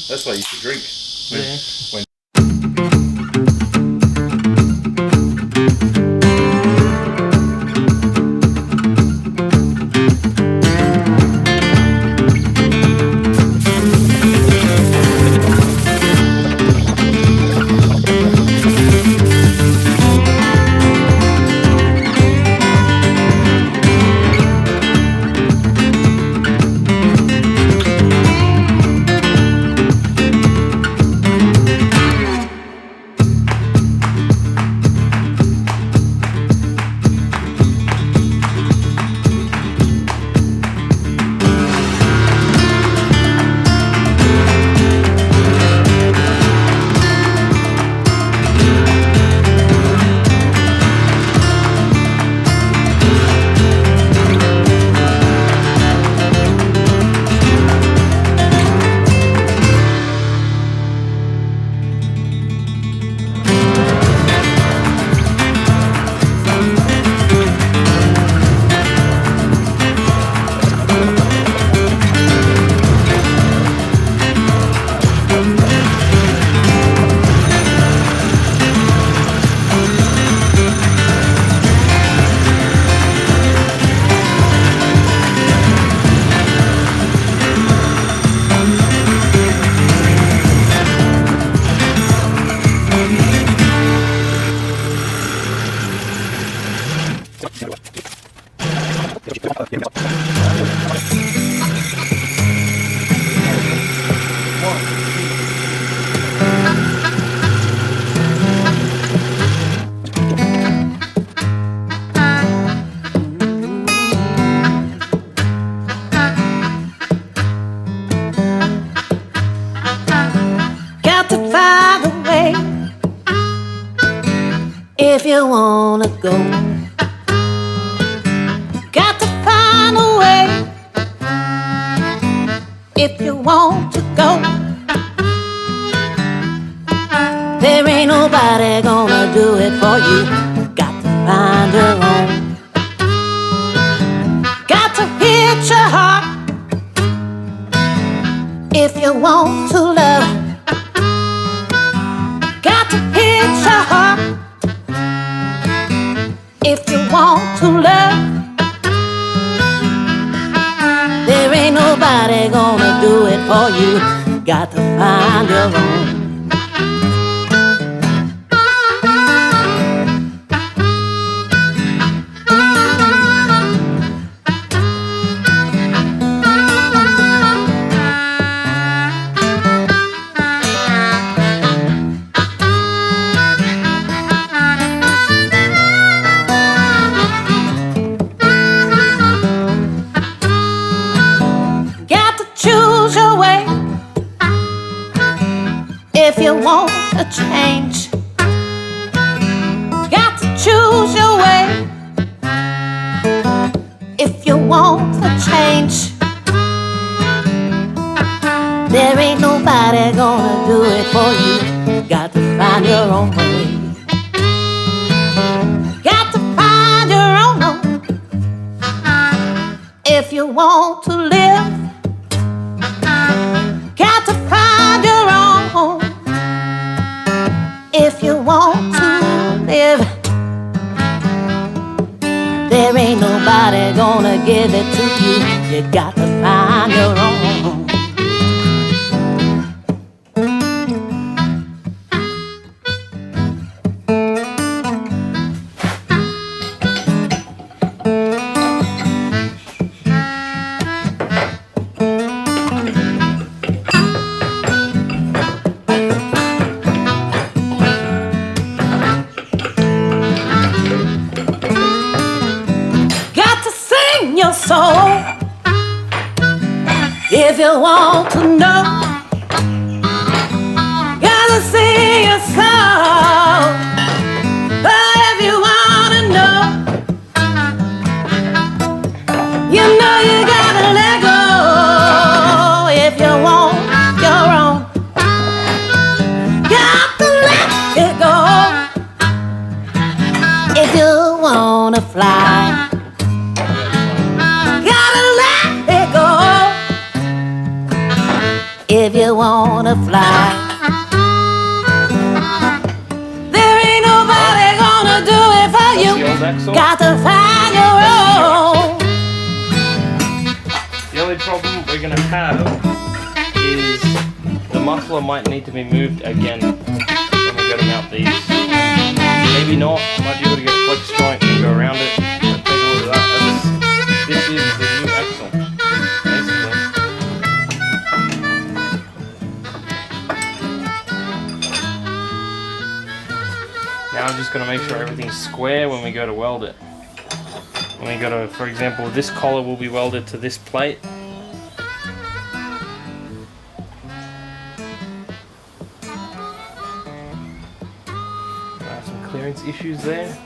That's why you should drink. When got to find a way if you wanna go. Got to find a way if you want to go. There ain't nobody gonna do it for you. Got to find your own. Got to hit your heart if you want to love. Got to hit your heart if you want to love. There ain't nobody gonna do it for you. Got to find your own. If you want to change, got to choose your way. If you want to change, there ain't nobody gonna do it for you. Got to find your own way. Got to find your own way. If you want to live, got to find your own. If you want to live, there ain't nobody gonna give it to you. You got to find your own. Your soul, if you want to know, gotta sing your soul. But if you wanna know, you know you gotta let go. If you want your own, got to let it go. If you wanna fly, if you wanna fly. There ain't nobody gonna do it for you. Got to find your own. The only problem we're gonna have is the muffler might need to be moved again when we go to mount these. Maybe not. Might be able to get a flex joint and go around it. But take a look at that. This is the new axle, basically. Now I'm just going to make sure everything's square when we go to weld it. When we go to, for example, this collar will be welded to this plate. Some clearance issues there.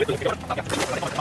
Okay.